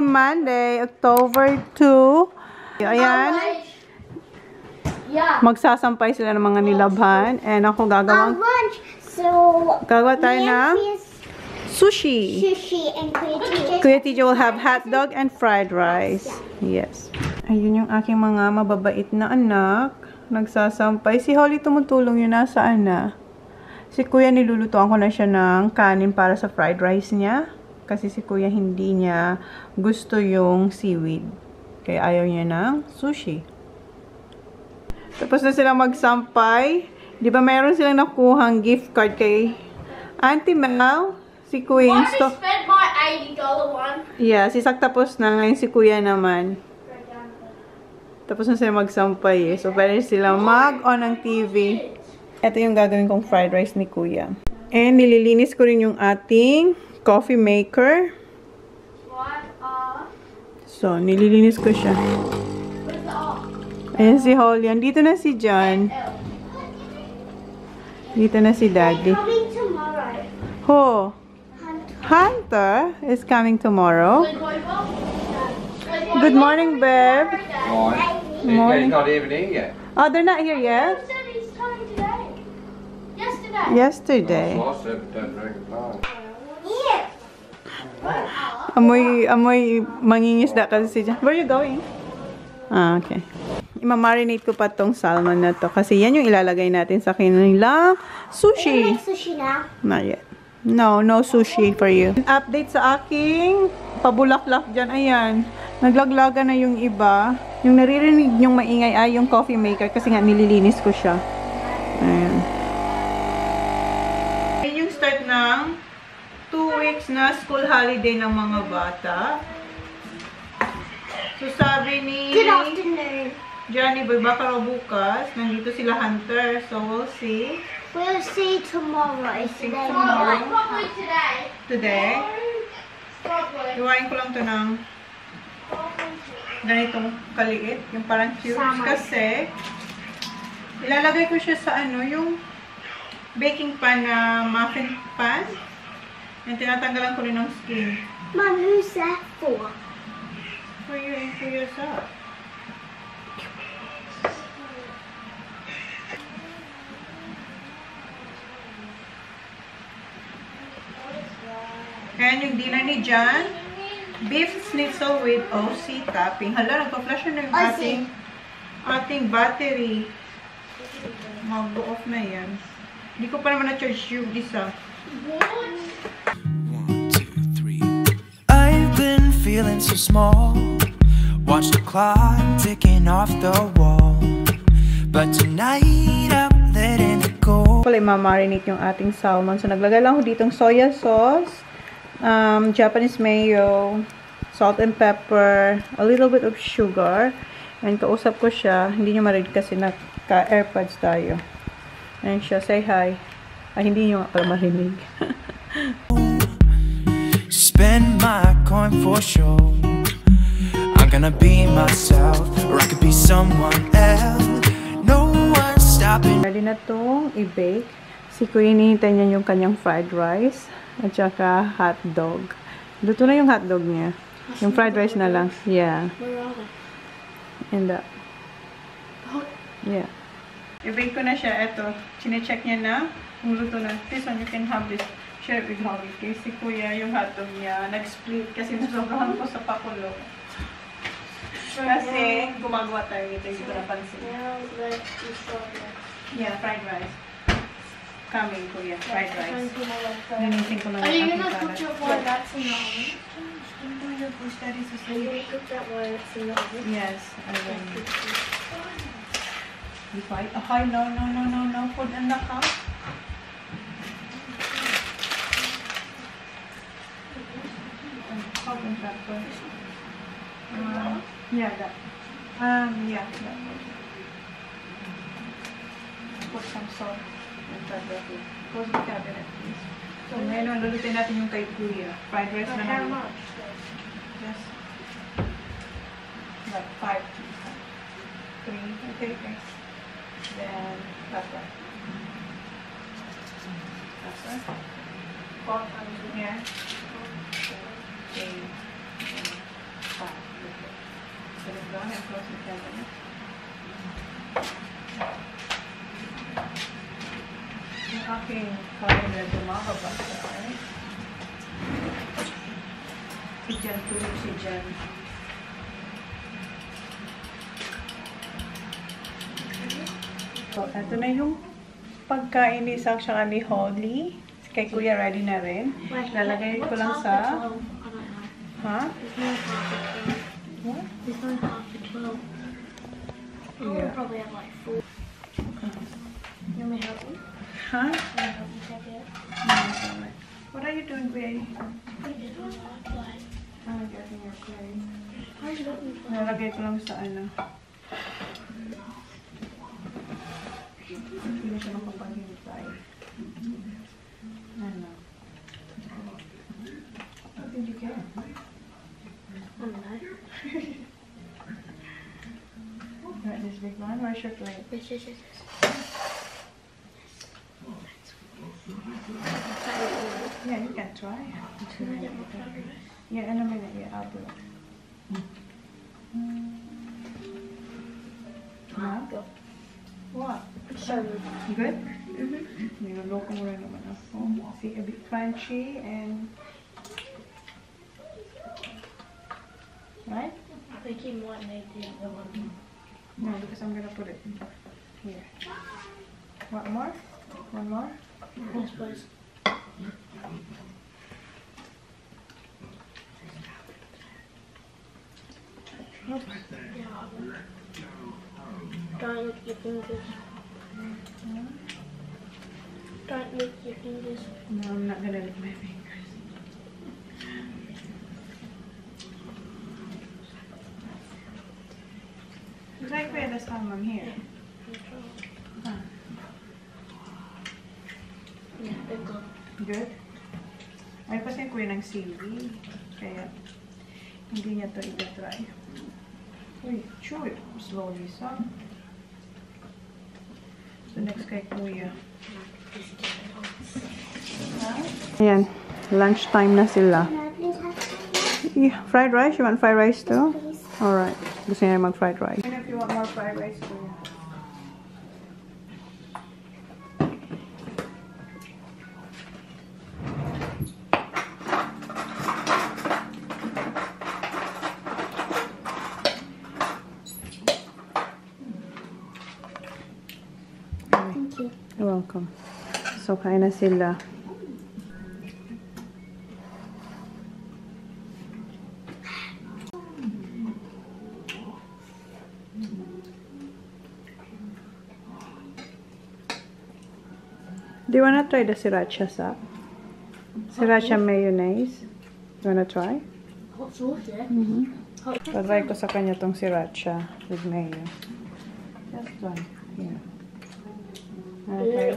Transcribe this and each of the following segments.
Monday, October 2. Ayan. Magsasampay sila ng mga nilabhan. And ako gagawa tayo ng sushi. And Kuya TJ will have hot dog and fried rice. Yes. Ayun yung aking mga mababait na anak. Nagsasampay. Si Holly tumutulong yun. Nasaan na? Si Kuya nilulutuan ko na siya ng kanin para sa fried rice niya. Kasi si Kuya hindi niya gusto yung seaweed. Kaya ayaw niya ng sushi. Tapos na silang magsampay. Di ba mayroon silang nakuhang gift card kay Auntie Mel? Si Kuya. I spent my $80 one. Yeah, si Sak tapos na. Ngayon si Kuya naman. Tapos na sila magsampay eh. So, pwede sila mag-on ng TV. Ito yung gagawin kong fried rice ni Kuya. And nililinis ko rin yung ating coffee maker. So, nililinis ko siya. Ayan si Holly. Dito na si John. Dito na si Daddy. Ho! Hunter is coming tomorrow. Good morning, babe. Morning. He's not even here yet. Oh, they're not here yet? Who said he's coming today? Yesterday. I said don't drink the time. Amoy mangingisda kasi si John. Where are you going? Ah, okay. Imamarinate ko pa tong salmon na to. Kasi yan yung ilalagay natin sa kanilang sushi. Sushi now? Not yet. No sushi for you. Update sa aking pabulaklak dyan. Ayan. Naglaglaga na yung iba. Yung naririnig yung maingay ay yung coffee maker kasi nga nililinis ko siya. Ayan. Ayan yung start ng 2 weeks na school holiday ng mga bata. So sabi ni Good afternoon. Johnny Boy, baka raw bukas, nandito sila Hunter. So we'll see. We'll see tomorrow. Tomorrow. Probably today. Today. Probably. Iwain ko lang to ng ganitong kaliit, yung parang cubes. Kasi ilalagay ko siya sa ano, yung baking pan na muffin pan. And tinatanggalan ko rin ng skin. Mom, who's that for? For you and for yourself. Ayan yung dinner ni John. Beef schnitzel with OC topping. Hala, nagpa-flash na yung ating battery. Mag-go off na yan. Hindi ko pa naman na-charge yung isa. 1, 2, 3. I've been feeling so small. Watch the clock ticking off the wall. But tonight I'm letting it go. Pala i-marinate yung ating salmon. So naglagay lang ako ditong soya sauce, Japanese mayo, salt and pepper, a little bit of sugar. And kausap ko siya. Hindi nyo marinig kasi naka-airpods tayo. Ayan siya. Say hi. Ay, hindi nyo nga pala marinig. Spend my coin for sure. I'm gonna be myself, or I could be someone else. No one's stopping. Ready na itong i-bake. Si Kuya hinihintay niya yung kanyang fried rice at saka hot dog. Luto na yung hot dog niya. Yung fried rice na lang. Yeah. And that. Yeah. I-bake ko na siya. Ito. Chine-check niya na. Kung luto na. This one, you can have this. Share with Holly. Kasi si Kuya, yung hotdog niya, nag-split kasi nasobrahan ko sa pakulo. Kasi gumagawa tayo nito. Hindi ko napansin. Yeah, fried rice. Coming, Kuya. Fried rice. Nanisin ko lang. Are you gonna cook your one that's in the oven? Are you gonna cook that one that's in the oven? Yes, I will. Be quiet. Okay, no. Food in the cup. Salt and pepper. Yeah, that. Yeah, that. Put some salt and pepper. Close the cabinet, please. So, ngayon, lulutin natin yung kay Kuya. Fried rice na naman. How much? Yes. Like 5. 3. Okay. Then, pepper. Pepper. 4 times in here. Okay. So, go ahead and close the cabinet. Yung aking kain medyo makabasa ay si Jen, tulog si Jen. So, ito na yung pagkain ni Sak siya ni Holly. Kay Kuya ready na rin. Lalagay ko lang sa... Ha? What? There's no half to 12. Yeah. I'll probably have like 4. You want me to help you? Huh? You want to help me take it? No, it's alright. What are you doing, Gray? I just want to play. I'm getting your clay. How do you let me play? Nalagay ko lang sa ano. Hindi siya makapag-hintay. Ano? What did you get? I don't know. Got this big one? Where's your plate? Yes. Yeah, you can try. Can I get more flowers? Yeah, in a minute. Yeah, I'll do it. Huh? Go. What? So good. Good? Niloloko mo rin naman ako. See, a bit crunchy and... Right? I think you might need the other one. No, because I'm gonna put it here. What more? One more? Yes, please. Nope. Don't lick your fingers. Don't lick your fingers. No, I'm not gonna lick my fingers. It's like where the salmon here. Huh. Yeah, they're good. Good? Ay, kasi ko yun ng sili. Kaya, hindi niya to itatry. Uy, chew it slowly, son. So, next kay Kuya. Ayan, lunchtime na sila. Yeah, fried rice? You want fried rice too? Alright. Gusto niya mag-fried rice. And if you want more fried rice, Kuya. Thank you. You're welcome. So, kain na sila. Do you wanna try the sriracha sauce? Sriracha mayonnaise. You wanna try? Hot sauce, yeah? Try ko sa kanya tong sriracha with mayo. Just one. Here. Wanna try?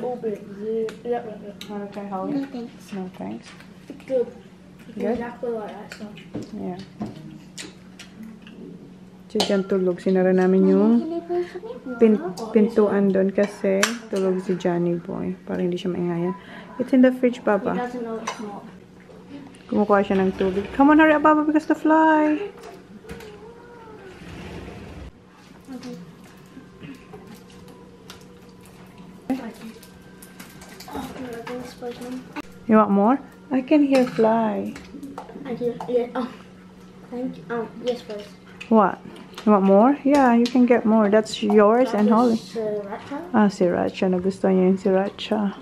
Yeah. Wanna try Holly? No thanks. No, thanks. It's good. It's Good? exactly like that stuff. Yeah. Si Jan tulog. Sinara namin yung pintuan doon kasi tulog si Johnny Boy. Para hindi siya maingayan. It's in the fridge, He Papa. doesn't know it's not. Kumukuha siya ng tubig. Come on, hurry up, Papa, because the fly. You want more? I can hear fly. I do. Yeah. Oh, thank you. Yes, please. What? You want more? Yeah, you can get more. That's yours and Holly. Sriracha. Ah, sriracha. Nagustuhan niya yung sriracha.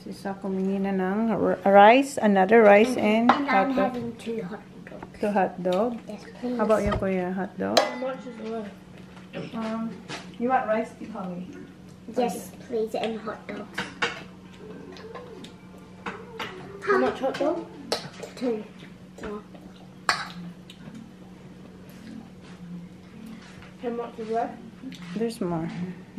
Si Sako humingi na ng rice, another rice, and And I'm hot dog. having 2 hot dogs. To hot dog. Yes, please. How about you, Kuya? Hot dog? How much is one? You want rice, Holly? Yes, please, and hot dogs. How much hot dog? 2. Oh. How much is left? There's more.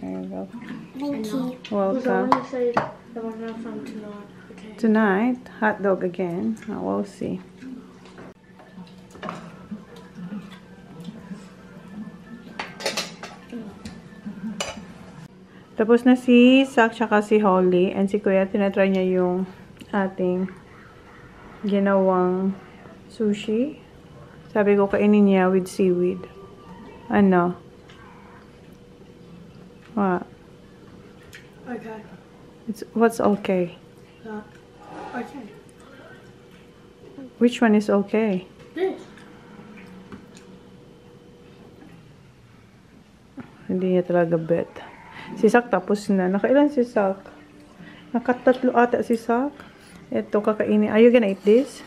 There you go. Thank you. Welcome. I say the one from tonight. Okay. Tonight, hot dog again. We'll see. Tapos na si Sak tsaka si Holly. And si Kuya, tinatry niya yung ating ginawang sushi. Sabi ko kainin niya with seaweed. Ano? What? Okay. What's okay? Okay. Which one is okay? This. Hindi niya talaga bet. Si Sak tapos na. Nakailan si Sak? Nakatatlo ata si Sak. Ito kakainin. Are you gonna eat this?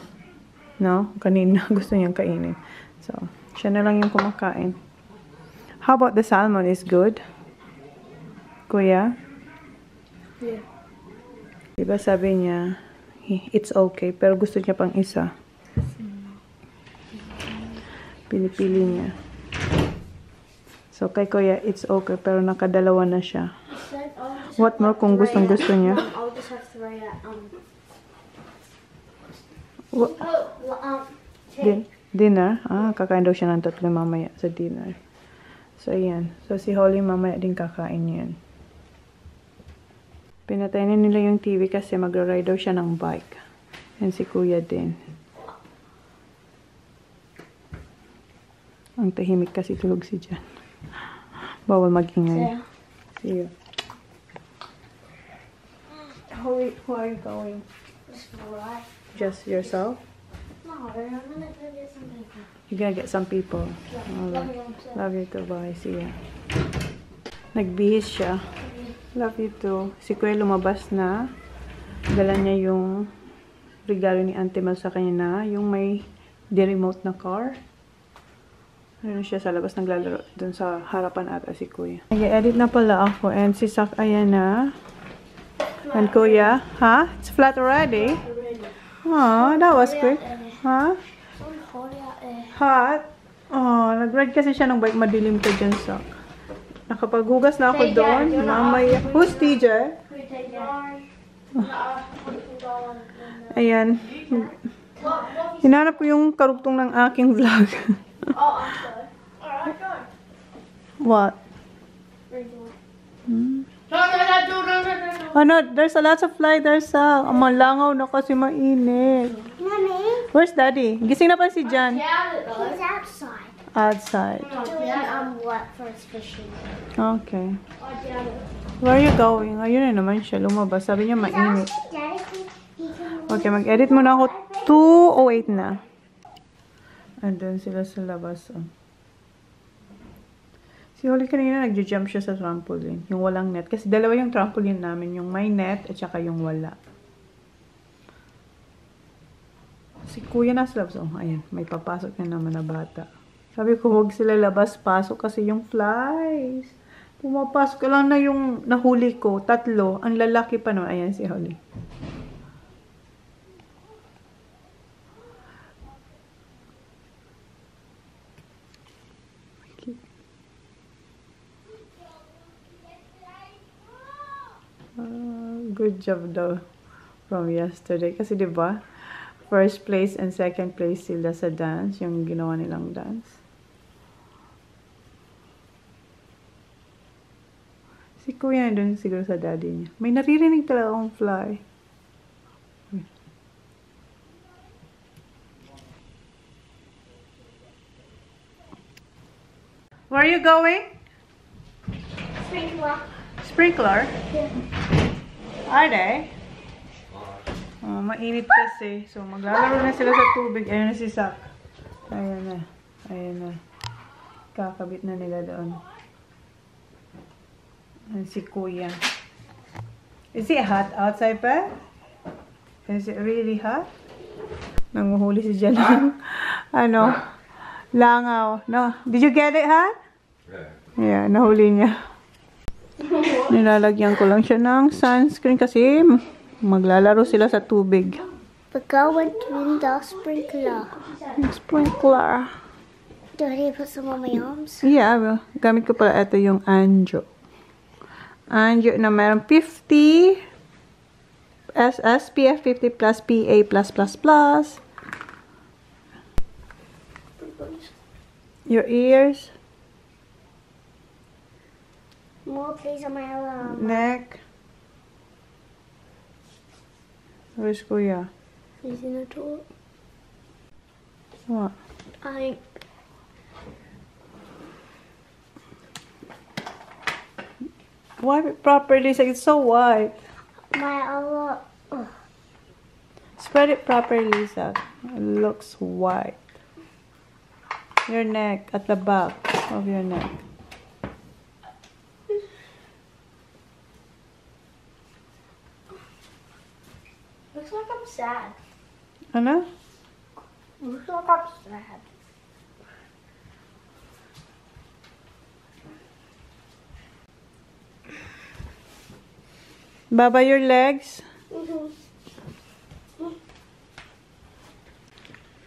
No? Kanina gusto niyang kainin. So, siya na lang yung kumakain. How about the salmon? Is good? Kuya? Yeah. Diba sabi niya, it's okay, pero gusto niya pang isa. Pinipili niya. So, kay Kuya, it's okay, pero nakadalawa na siya. What more kung gustong gusto niya? I'll just have three at, What? Dinner? Kakain daw siya ng 3 mamaya sa dinner. So, ayan. So, si Holly mamaya din kakain yan. Pinatay na nila yung TV kasi magra-ride daw siya ng bike. And si Kuya din. Ang tahimik kasi tulog si Jan. Bawal mag-ingay. See you. Who are you going? Just yourself? No, I'm gonna go get some people. You're gonna get some people. Love you. Love you too. Bye. See ya. Nagbihis siya. Love you too. Si Kuya lumabas na. Dala niya yung regalo ni Auntie Mel sa kanya na. Yung may remote na car. Ano siya sa labas naglalaro. Dun sa harapan ata si Kuya. Nag-edit na pala ako. And si Sak ayan na. And Kuya. Ha? It's flat already? Oh, that was quick. Ha? Hot? Oh, nag-ride kasi siya ng bike. Madilim ka dyan, Sak. Nakapaghugas na ako doon. Mamaya. Who's TJ? Ayan. Hinanap ko yung karugtong ng aking vlog. What? Oh no, there's a lot of fly there, Sak. Malangaw na kasi mainit. Mommy? Where's Daddy? Gising na pa si Jan. He's outside. Outside. Doing what for his fishing. Okay. Where are you going? Ayun na naman siya. Lumabas. Sabi niya mainit. Okay, mag-edit muna ako. 2:08 na. Andun sila sa labas. Oh. Si Holly kanina nagja-jump siya sa trampoline. Yung walang net. Kasi dalawa yung trampoline namin. Yung may net at saka yung wala. Si Kuya nasa labas. Oh, ayun. May papasok na naman na bata. Sabi ko, huwag sila labas-pasok kasi yung flies. Pumapasok lang na yung nahuli ko. 3. Ang lalaki pa naman. Ayan si Holly. Good job daw from yesterday. Kasi diba, first place and second place sila sa dance. Yung ginawa nilang dance. Si Kuya na dun siguro sa daddy niya. May naririnig talaga akong fly. Where are you going? Sprinkler. Sprinkler? Yeah. Are they? Oh, mainit kasi. So, maglalaro na sila sa tubig. Ayun na si Sak. Ayun na. Ayun na. Kakabit na nila doon. And si Kuya. Is it hot outside pa? Is it really hot? Nanguhuli si Jan ng ano? Langaw. No. Did you get it hot? Yeah, nahuli niya. Nilalagyan ko lang siya ng sunscreen kasi maglalaro sila sa tubig. We're going to the sprinkler. Sprinkler. Do I need to put some on my arms? Yeah, well, gamit ko pala ito yung Anjo. Anjo na meron 50 SPF 50 plus PA+++. Your ears. More please on my arm. Neck. Where's Kuya? He's in the toilet. What? I Wipe it properly, so it's so white. my Spread it properly, Lisa. It looks white. Your neck, at the back of your neck. looks like I'm sad. Ano? Looks like I'm sad. Baba your legs.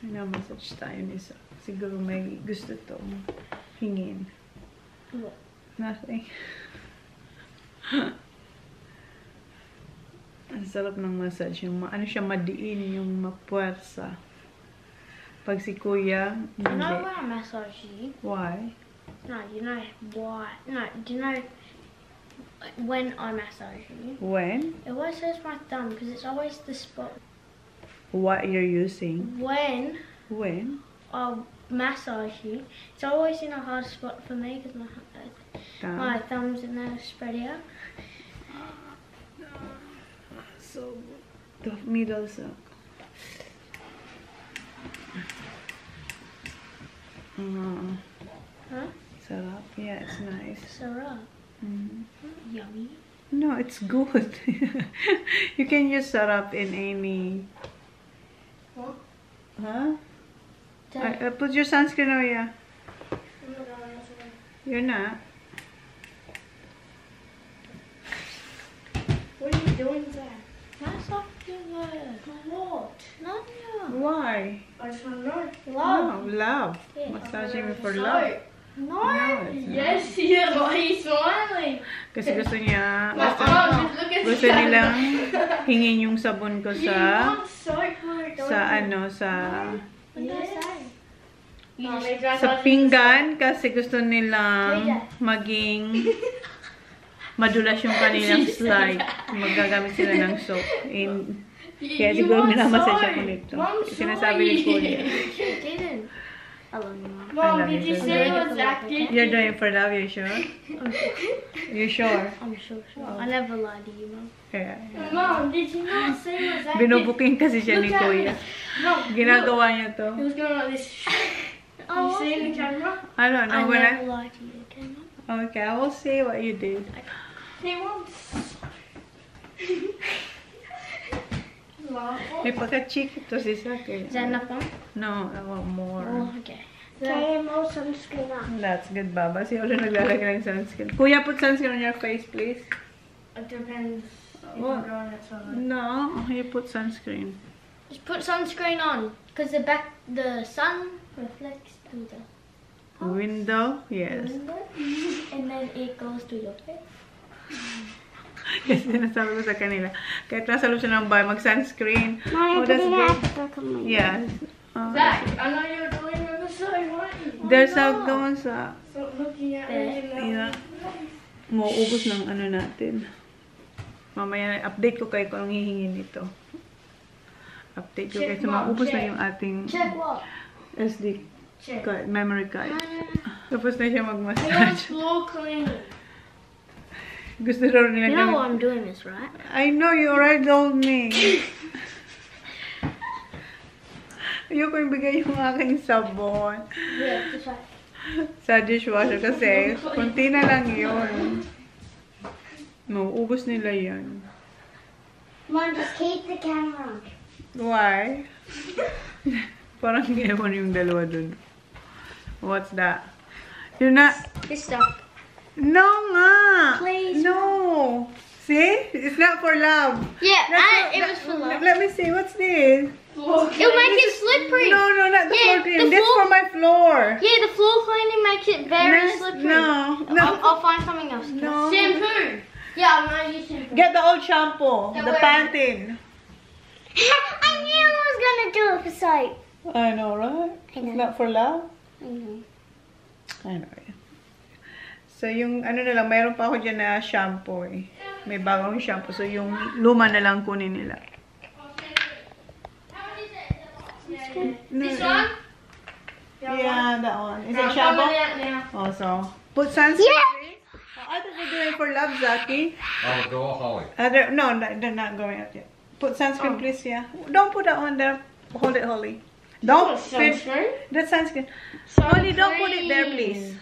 Massage tayo ni Sa. Siguro may gusto to hingin. What? Nothing. Ang sarap ng massage. Yung ano siya, madiin, yung mapuwersa. Pag si Kuya, You know hindi. when I massage you? Why? No, you know why? No, do you know when I massage you? When? It always hurts my thumb because it's always the spot. What you're using? When When? I massage you, it's always in a hard spot for me because my thumb's in there spread out. So, the middle suck. Huh? Sarap. Yeah, it's nice. Syrup. Yummy. No, it's good. You can use syrup in any... What? Huh? Put your sunscreen on, yeah. You're not. What are you doing there? Massaging her. What? No. Why? I just want to know. No, love. Yeah. Massaging me for love. No. it's not. Yes, yeah. Why are you smiling? Kasi gusto niya, My arm, just look at gusto the nilang hingin yung sabon ko You sa, want soap for it, don't sa you? ano, sa, Yeah. sa pinggan kasi gusto nilang maging madulas yung kanilang slide. Magagamit sila ng soap. Kaya siguro minamassage ako nito. Sinasabi ni Kuya. She didn't. I love you, Mom. I love Mom, did you you too. say it was active? You're doing it for love, you sure? You sure? I'm sure. I never lie to you, Mom. Kaya, Mom, did you not say it was active? binubuking kasi siya ni Kuya. No. Ginagawa niya to. He was going like this. You see in the camera? I don't know. I When never lie to you, okay, Mom? Okay, I will see what you did. He wants. May pagka-cheek ito si Saki. Is that enough, Mom? No, I want more. Oh, okay. Can I more sunscreen on? That's good, Baba. Si Olo naglalagay ng sunscreen. Kuya, put sunscreen on your face, please. It depends if What? I'm going outside. No, you put sunscreen. Just put sunscreen on, because the sun reflects through the Window? Yes. window, and then it goes to your face. Kasi sinasabi ko sa kanila, kahit nasa loob siya ng bahay, mag-sunscreen. Oh, that's good. Yes. Zach, I know you're doing the massage, weren't you? There's a doon sa... Stop looking at me. Yeah. Mauubos ng ano natin. Mamaya, update ko kayo kung anong hihingin nito. Update ko kayo. So, maubos na yung ating Check what? SD Check. card, memory card. Tapos na siya He wants mag-massage. floor cleaning. Gusto raw nila You know why I'm doing this, right? I know, you already told me. Ayoko ibigay yung aking sabon Yeah, just like. sa dishwasher kasi kunti na lang yun. Mauubos nila yan. Mom, just keep the camera on. Why? Parang ewan yung dalawa dun. What's that? You're not... This stuff. No nga! Please. No! See? It's not for love. Yeah, That's it not- was for love. Let me see. What's this? It'll make it slippery. No, not the Yeah, floor cleaning. the This floor- for my floor. Yeah, the floor cleaning makes it very slippery. No. I'll find something else. No. Shampoo. Yeah, I'm not using shampoo. Get the old shampoo. Yeah, The where? Pantene. I knew I was gonna do it for soap. I know, right? I It's know. not for love. Mm-hmm. I know. Yeah. So, yung ano na lang, mayroon pa ako dyan na shampoo eh. May bagong shampoo. So, yung luma na lang kunin nila. This one? Yeah, that one. Is it I'm shampoo? coming out now. Also. Put sunscreen, please. Oh, I thought we're doing for love, Zaki. Oh, go Holly. No, they're not going out yet. Put sunscreen, please, yeah. Don't put that one there. Hold it, Holly. Don't fit. That's sunscreen. Holly, don't put it there, please.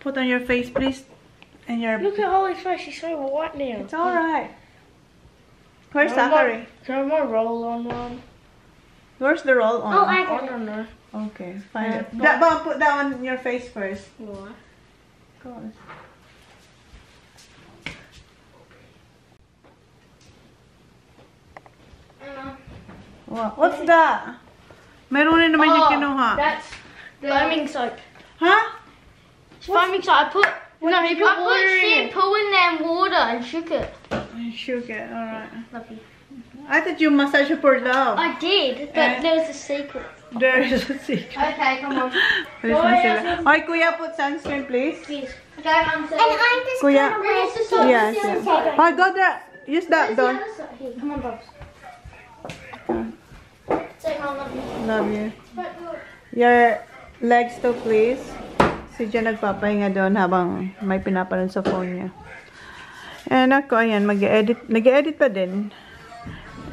Put on your face, please. And your... Look at Holly's face, she's so white now. It's alright. Where's Zachary? Can I roll on one? Where's the roll on? Oh, I don't know. Okay, find it. Put that on your face first. What? Of course. What's that? Meron na naman yung kinuha. That's foaming soap. Huh? It's foaming soap. I put in. shampoo in there and water and shook it. Shook it, alright. Love you. I thought you massaged it for love. I did, but there was a secret. There is a secret. Okay, come on. Okay, Kuya, put sunscreen, please. Please. Okay, I'm sorry. And I'm just Kuya. gonna wear the Yes, yes. Oh, go there. Use that door. Here, come on, Bobs. Say I love you. Love you. Your legs too, please. Si Jen nagpapahinga doon habang may pinapanood sa phone niya. And ako, ayan, nag-edit pa din.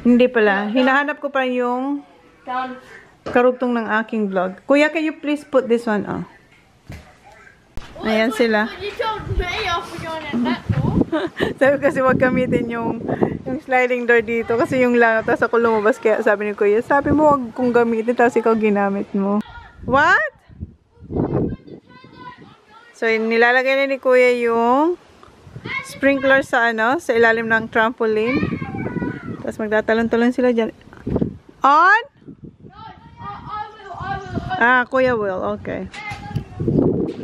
Hindi pala. Hinahanap ko pa yung Done. karugtong ng aking vlog. Kuya, can you please put this one on? Ayan sila. You told me off for going in that door. Sabi kasi wag gamitin yung sliding door dito kasi yung lang, tapos ako lumabas kaya sabi ni Kuya, sabi mo wag kong gamitin tapos ikaw ginamit mo. What? So nilalagay na ni Kuya yung sprinkler sa sa ilalim ng trampoline. Tapos magtatalon-talon sila dyan. On? Ah, Kuya will. Okay.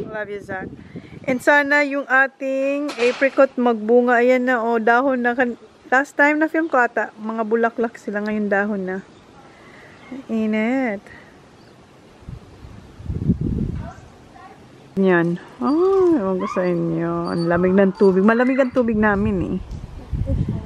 Love you, Zach. And sana yung ating apricot magbunga. Ayan na, oh, dahon na. Last time na film ko ata, mga bulaklak sila. Ngayon dahon na. Init. Yan. Oh, ewan ko sa inyo. Ang lamig ng tubig. Malamig ang tubig namin eh. Okay.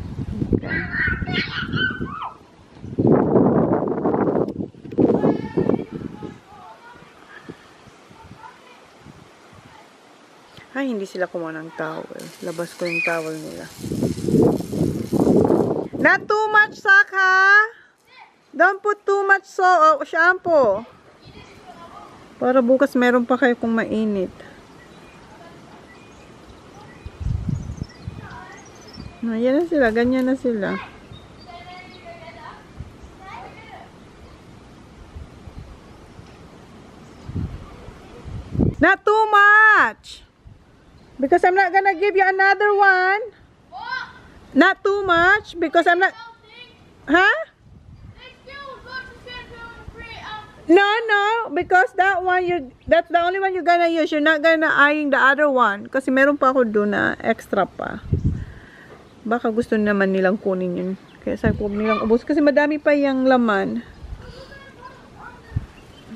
Ay, hindi sila kumuha ng towel. Labas ko yung towel nila. Not too much, Sak, ha? Don't put too much shampoo. Para bukas meron pa kayo kung mainit. Ayan na sila. Ganyan na sila. Not too much! Because I'm not gonna give you another one. What? Not too much because I'm not. Huh? No, because that one that's the only one you're gonna use. You're not gonna eyeing the other one. Kasi meron pa ako doon na extra pa. Baka gusto naman nilang kunin yun. Kaya sabi ko nilang ubos kasi madami pa yung laman.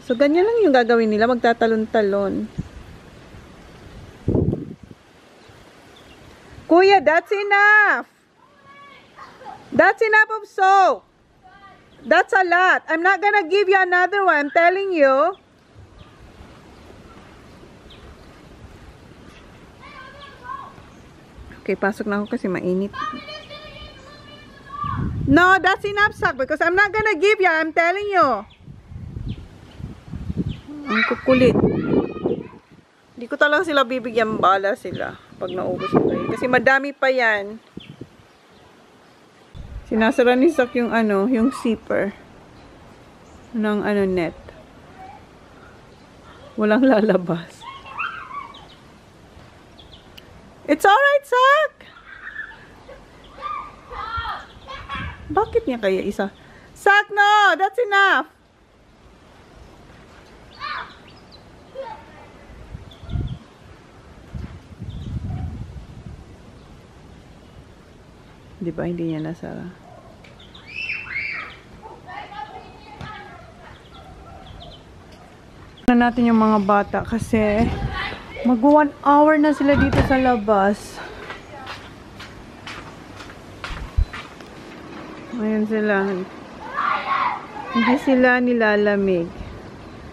So ganyan lang yung gagawin nila, magtatalon-talon. Kuya, that's enough. That's enough of soap. That's a lot. I'm not gonna give you another one. I'm telling you. Okay, pasok na ako kasi mainit. No, that's enough, Sak, because I'm not gonna give you. I'm telling you. Ang kukulit. Hindi ko talaga sila bibigyan, bala sila pag naubos ko kayo. Kasi madami pa yan. Sinasara ni Sak yung yung zipper ng net. Walang lalabas. It's alright, Sak! Bakit niya kaya isa? Sak, no! That's enough! Diba, hindi niya nasara. Na natin yung mga bata kasi mag 1 hour na sila dito sa labas. Ayan sila. Hindi sila nilalamig.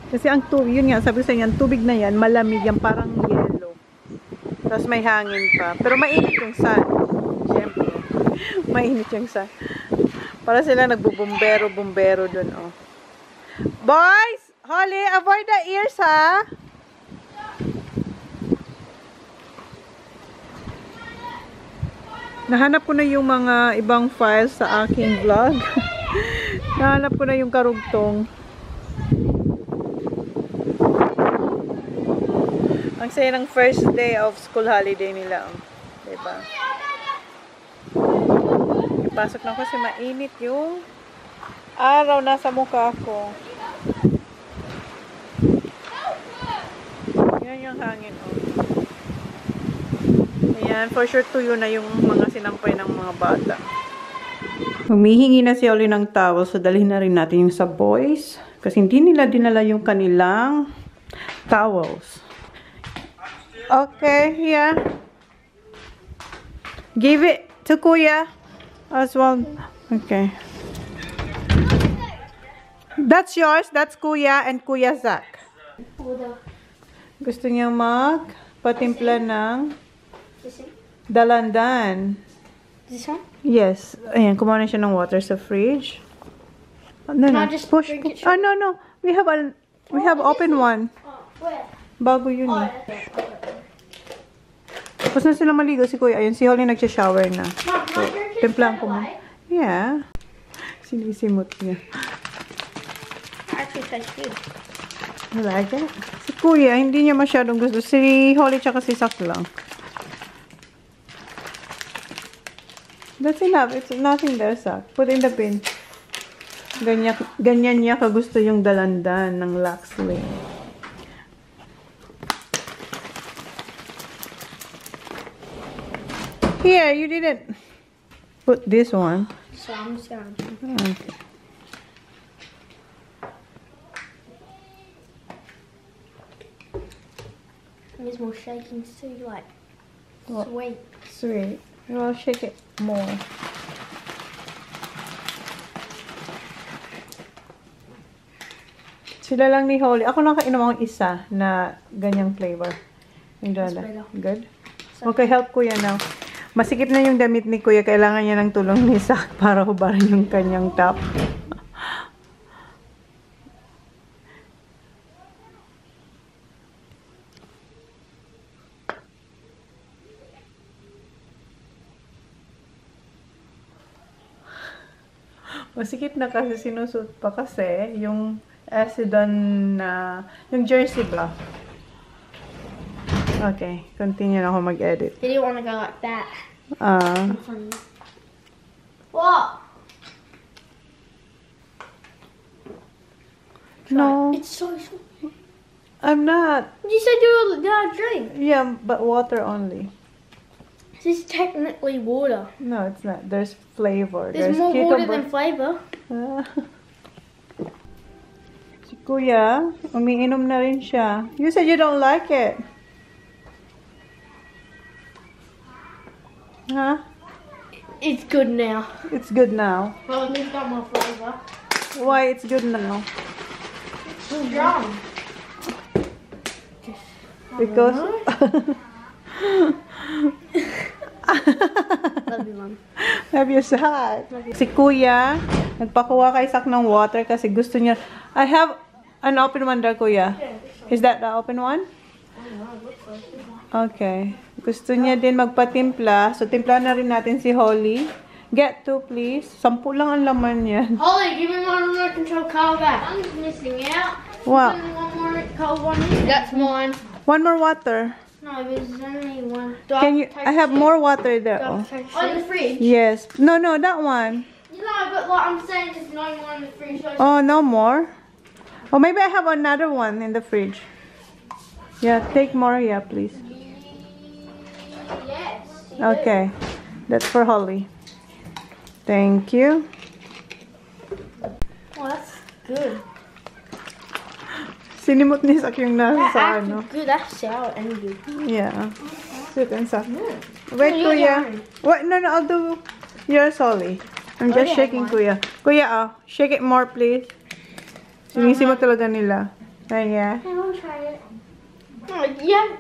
Kasi ang tubig, yun nga, sabi ko sa inyo, ang tubig na yan, malamig yan, parang yellow. Tapos may hangin pa. Pero mainit yung sun. Siyempre. Mainit yung sun. Para sila nagbubumbero-bumbero dun, oh. Boys! Holly, avoid the ears, ha? Nahanap ko na yung mga ibang files sa aking vlog. Nahanap ko na yung karugtong. Ang saya ng first day of school holiday nila. Diba? Ipasok na kasi mainit yung araw nasa mukha ko. Yan yung hangin. Ayan, for sure tuyo na yung mga sinampay ng mga bata. Humihingi na si Oli ng towel, so dalhin na rin natin yung sa boys. Kasi hindi nila dinala yung kanilang towels. Okay, yeah. Give it to Kuya as well. Okay. That's yours. That's Kuya and Kuya Zach. Gusto niya magpatimpla ng dalandan. This one? Yes. Ayan, kumuha na siya ng water sa fridge. No, Can no. I just Push. drink it? Oh, no. We have open one. Where? Bago yun eh. Tapos na sila maligo si Kuya. Ayun, si Holly nagsha-shower na. So, timplang ko mo. Yeah. Sinisimot niya. Actually tastes good. You like it? Si Kuya, hindi niya masyadong gusto. Si Holly tsaka si Sak lang. That's enough. It's nothing there, Sak. Put in the bin. Ganyan niya kagusto yung dalandan ng Laxley. Here, you didn't put this one. So I'm just gonna. Okay. There's more shaking too, like What? sweet. Sweet. Well, shake it more. Sila lang ni Holly. Ako nakainom akong isa na ganyang flavor. Yung dala. Good? Okay, help Kuya now. Masikip na yung damit ni Kuya. Kailangan niya ng tulong ni Sak para hubarin yung kanyang top. Masikip na kasi sinusot pa kasi yung Acedon na yung jersey ba? Okay, continue na ako mag-edit. Did you want to go like that? What? No, It's so sweet. I'm not. You said you were gonna drink. Yeah, but water only. This is technically water. No, it's not. There's flavor. There's more water than flavor. Si Kuya, umiinom na rin siya. You said you don't like it. Huh? It's good now. It's good now. Well, there's got more flavor. Why it's good now? It's strong. Because Love you, Mom. have you sad? Si Kuya, nagpakuha kay Sak ng water kasi gusto niya. I have an open one there, Kuya. Is that the open one? Okay. Gusto niya din magpatimpla. So, timpla na rin natin si Holly. Get 2, please. 10 lang ang laman yan. Holly, give me my remote control car back. I'm missing out. Wow. One more cold one. That's mine. One more water. No, there's only one. Can you? I have more water there. Oh. On the fridge? Yes. No, that one. No, but like I'm saying there's no more in the fridge. So Oh, no more. Oh, maybe I have another one in the fridge. Yeah, take more. Yeah, please. yes. Okay. That's for Holly. Thank you. Oh, that's good. Sinimot ni Sak yung nasa That's sa actually ano. good. That's sour and good. Yeah. Sweet and soft. No, Wait, you're Kuya. yarn. What? No, I'll do yours, Holly. I'm just yeah, shaking, one. Kuya. Kuya, shake it more, please. Sinisimot talaga nila. Kaya. I want to try it. Oh, yeah.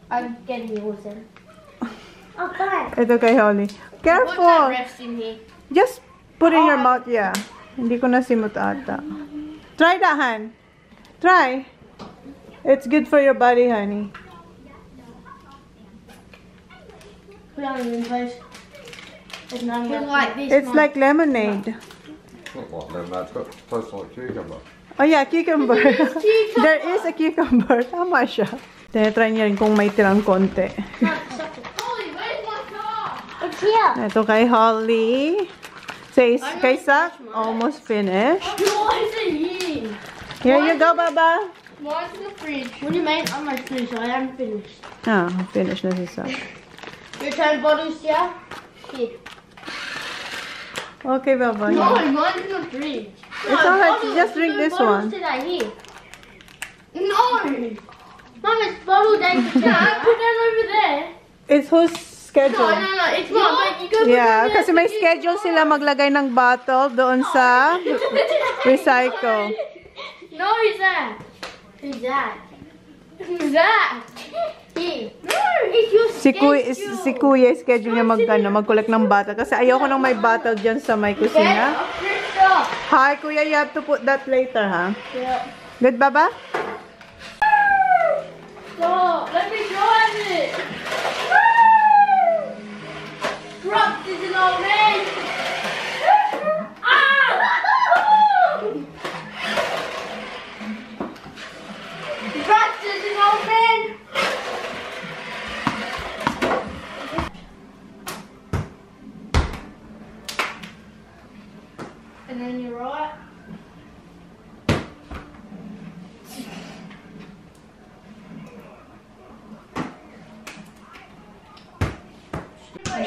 I'm getting yours in. Oh, fine. Ito kay Holly. Careful! Rest in here. Just put in your mouth, yeah. Hindi ko nasimot ata. Try that, Han. Try. It's good for your body, honey. Put on your place. It's not like this. It's like lemonade. Look like lemonade. It's got tastes like cucumber. Oh yeah, cucumber. There is a cucumber. Tama siya. Tinatry niya rin kung may tirang konti. Holly, where's my car? It's here. Ito kay Holly. Says, kay Sak, almost finished. Why is it here? Here you go, Baba. Mine's in the fridge. What do you mean? I'm not finished. I am finished. Ah, finished na si Sak. Your turn bottles, yeah? Here. Okay, Baba. No, mine's in the fridge. It's alright, just drink this one. Today, here. No! Mom, it's bottle day for I put that over there. It's whose schedule? No, it's mine. But you go put Yeah, it kasi may schedule sila maglagay ng bottle doon sa recycle. No, who's that? Who's that? Who's that? Here. No, it's your schedule. Si Kuya, schedule niya mag-collect ng bottle. Kasi ayoko nang may bottle dyan sa may kusina. Hi, Kuya, you have to put that later, ha? Yeah. Good, Baba? Stop, let me drive it. Dropped is an old man. Dropped is an old man. And then you're right.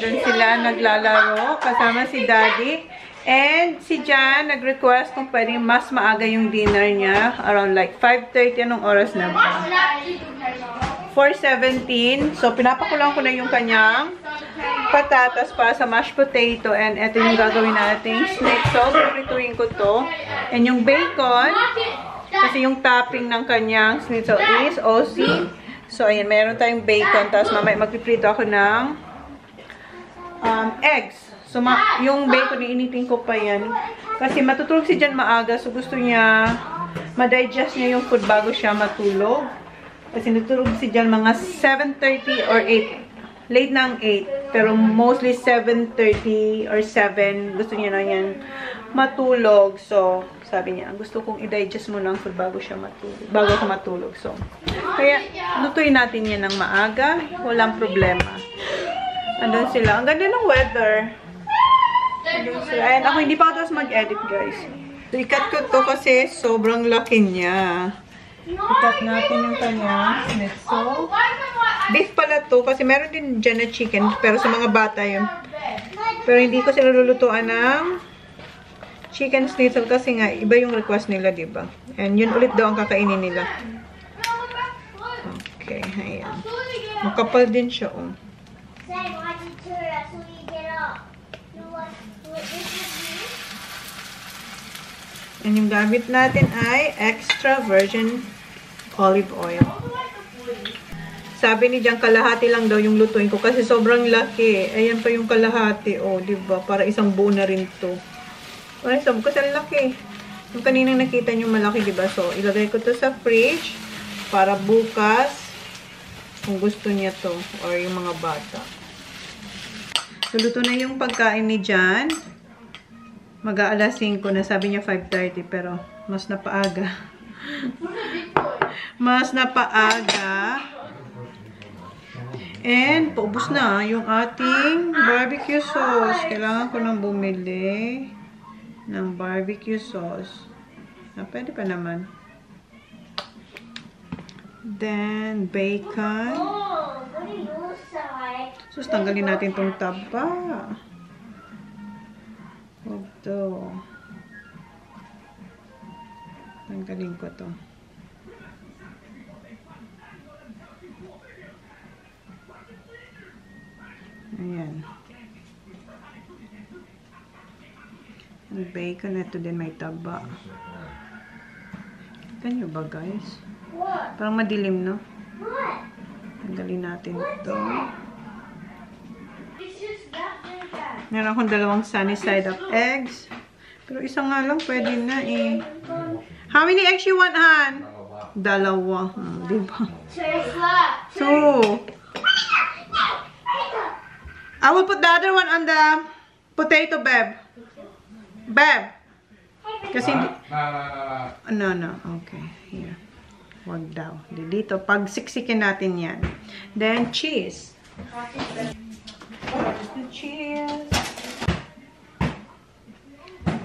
Doon sila naglalaro kasama si Daddy. And si Jan nag-request kung pwedeng mas maaga yung dinner niya. Around like 5:30. Anong oras na ba? 4:17. So, pinapakulang ko na yung kanyang patatas para sa mashed potato. And ito yung gagawin nating schnitzel. Prituin ko to. And yung bacon, kasi yung topping ng kanyang schnitzel is OC. So, ayan, meron tayong bacon. Tapos mamaya magpiprito ako ng eggs. So, yung bacon, iinitin ko pa yan. Kasi matutulog si Jan maaga. So, gusto niya ma-digest niya yung food bago siya matulog. Kasi natulog si Jan mga 7:30 or 8. Late ng 8. Pero mostly 7:30 or 7. Gusto niya na yan matulog. So, sabi niya, gusto kong i-digest mo ng food bago siya matulog. Bago ako matulog. So, kaya lutuin natin yan ng maaga. Walang problema. Andun sila. Ang ganda ng weather. Andun sila. And ako hindi pa ako tapos mag-edit, guys. So, ikat ko to kasi sobrang laki niya. Ikat natin yung kanya. So, beef pala to kasi meron din dyan na chicken. Pero sa mga bata yun. Pero hindi ko sila lulutuan ng chicken schnitzel kasi nga iba yung request nila, diba? And yun ulit daw ang kakainin nila. Okay, ayan. Makapal din siya, oh. And yung gamit natin ay extra virgin olive oil. Sabi ni Jan, kalahati lang daw yung lutuin ko kasi sobrang laki. Ayan pa yung kalahati, oh, diba? Para isang buo na rin to. Ay, sabi ko, kasi laki. Yung kaninang nakita nyo malaki, diba? So, ilagay ko to sa fridge para bukas kung gusto niya to or yung mga bata. So, luto na yung pagkain ni Jan. Mag-aalas 5 na. Sabi niya 5:30 pero mas napaaga. Mas napaaga. And, paubos na yung ating barbecue sauce. Kailangan ko nang bumili ng barbecue sauce. Pwede pa naman. Then, bacon. So, tanggalin natin itong taba. Ito. Tanggalin ko to. Ayan. Ang bacon, ito din may taba. Kita nyo ba, guys? What? Parang madilim, no? What? Tanggalin natin ito. It's just that very bad. Meron akong dalawang sunny side up eggs. Pero isa nga lang, pwede na eh. How many eggs you want, Han? Dalawa. Diba? Two. I will put the other one on the potato, Beb. Beb. Kasi hindi... No. Okay. Here. Wag daw. Dito. Pag siksikin natin yan. Then, cheese. The cheese.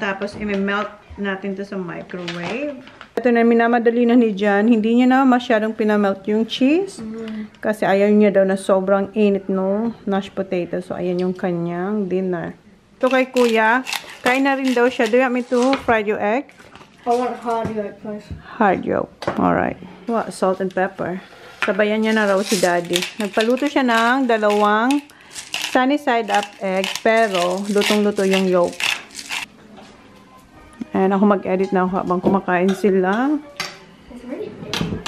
Tapos, i-melt natin to sa microwave. Ito na, minamadali na ni Jan. Hindi niya na masyadong pinamelt yung cheese. Kasi ayaw niya daw na sobrang init no mashed potato. So, ayan yung kanyang dinner. Ito kay Kuya. Kain na rin daw siya. Do you want me to fry your egg? I want hard yolk first. Hard yolk. Alright. Wow, salt and pepper. Sabayan niya na raw si Daddy. Nagpaluto siya ng dalawang sunny side up egg. Pero, lutong-luto yung yolk. Ayan, ako mag-edit na ako habang kumakain sila. It's really big.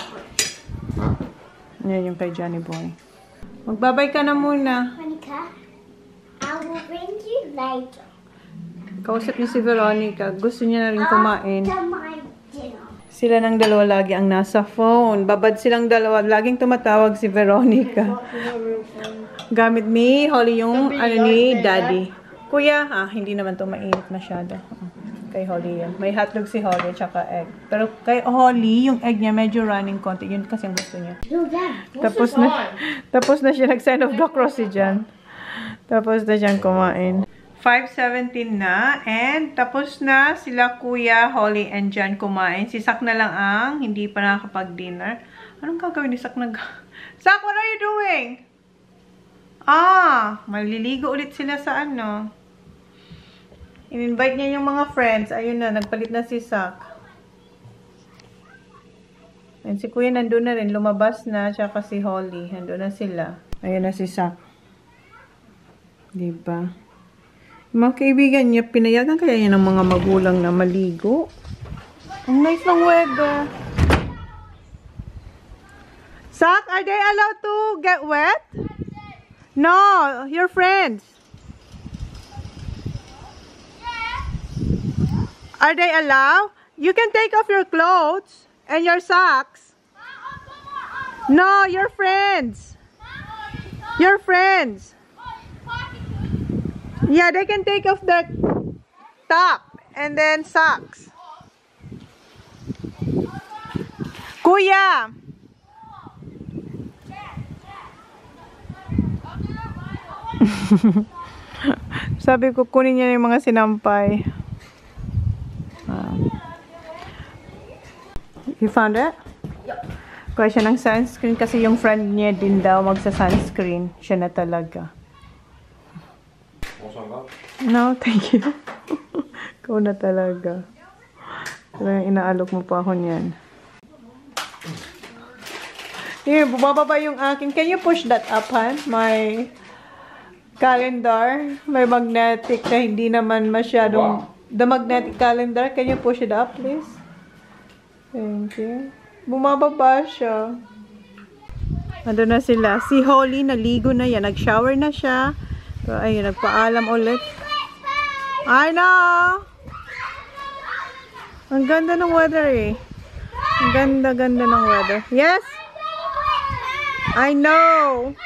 Ayan yung kay Johnny Boy. Magbabay ka na muna. Monica, I will bring you later. Kausap niya si Veronica. Gusto niya na rin kumain. After my dinner. Sila ng dalawa lagi ang nasa phone. Babad silang dalawa. Laging tumatawag si Veronica. Gamit ni Holly yung ni Daddy. Kuya, hindi naman to mainit masyado. Kay Holly yan. May hotdog si Holly tsaka egg. Pero kay Holly, yung egg niya medyo running konti. Yun kasi ang gusto niya. Tapos na siya nag-sign of the cross si Jan. Tapos na siyang kumain. 5:17 na. And tapos na sila Kuya, Holly, and Jan kumain. Si Sak na lang ang hindi pa nakakapag-dinner. Anong gagawin ni Sak? Sak, what are you doing? Maliligo ulit sila sa ano. In-invite niya yung mga friends. Ayun na, nagpalit na si Sak. And si Kuya nandun na rin. Lumabas na. Tsaka si Holly. Nandun na sila. Ayun na si Sak. Diba? Yung mga kaibigan niya, pinayagan kaya niya ng mga magulang na maligo. Ang nice ng weather. Sak, are they allowed to get wet? No, your friends. Are they allowed? You can take off your clothes and your socks. No, your friends. Your friends. Yeah, they can take off their top and then socks. Kuya. Sabi ko, kunin niya yung mga sinampay. You found it? Yep. Kuha siya ng sunscreen kasi yung friend niya din daw magsa-sunscreen. Siya na talaga. No, thank you. Ikaw na talaga. Talagang inaalok mo pa ako niyan. Here, bubaba yung akin. Can you push that up, Han? My calendar. May magnetic na hindi naman masyadong... The magnetic calendar. Can you push it up, please? Thank you. Bumababa siya. Ando na sila. Si Holly, naligo na yan. Nag-shower na siya. So, ayun, nagpaalam ulit. I know! Ang ganda ng weather eh. Ang ganda-ganda ng weather. Yes? I know!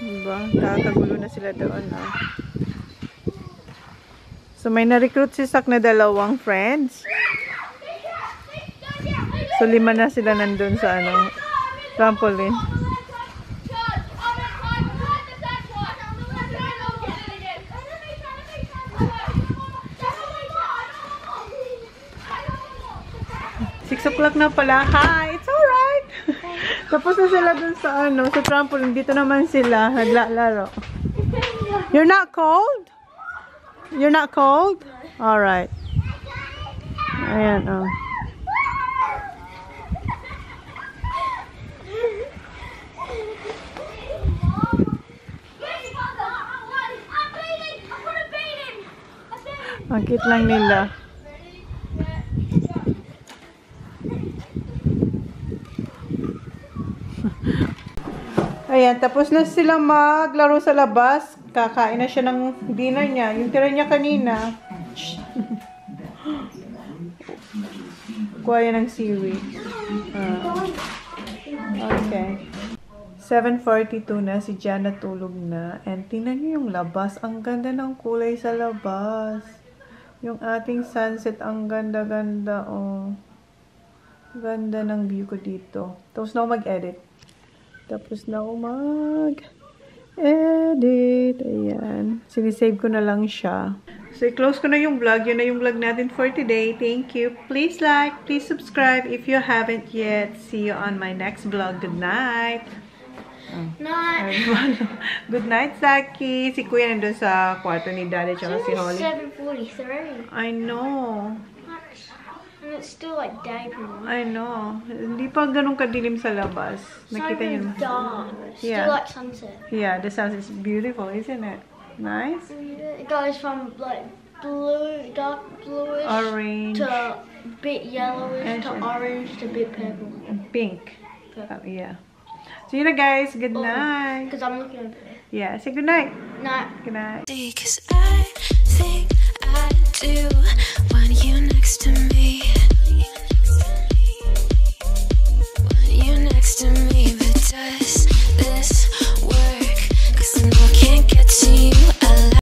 Diba? Kakagulo na sila doon. So, may na-recruit si Sak na dalawang friends. So, 5 na sila nandun sa trampoline. O'clock na pala. Hi! It's alright! Tapos na sila dun sa sa trampoline. Dito naman sila. Naglalaro. You're not cold? You're not cold? Alright. Ayan, Ang cute lang nila. Ayan, tapos na sila maglaro sa labas. Kakain na siya ng dinner niya. Yung tira niya kanina. Kuha yan ng seaweed. Okay. 7:42 na. Si Jan natulog na. And tingnan niyo yung labas. Ang ganda ng kulay sa labas. Yung ating sunset. Ang ganda-ganda. Oh. Ganda ng view ko dito. Tapos na ako mag-edit. Tapos na ako mag-edit. Ayan. Sinisave ko na lang siya. So, i-close ko na yung vlog. Yun na yung vlog natin for today. Thank you. Please like, please subscribe if you haven't yet. See you on my next vlog. Good night. Night. Good night, Saki. Si Kuya nandun sa kwarto ni Daddy at si Holly. 7:43. I know. And it's still like daytime. I know. Hindi pa ganun kadilim sa labas. Nakita niyo. Dark. Yeah. Still like sunset. Yeah, the sunset is beautiful, isn't it? Nice. It goes from like blue, dark bluish Orange. to a bit yellowish And to orange to a bit purple. Pink. Yeah. See you guys. Good night. Because I'm looking over there. Yeah, say good night. Night. Good night. Because I think I do want you next to me.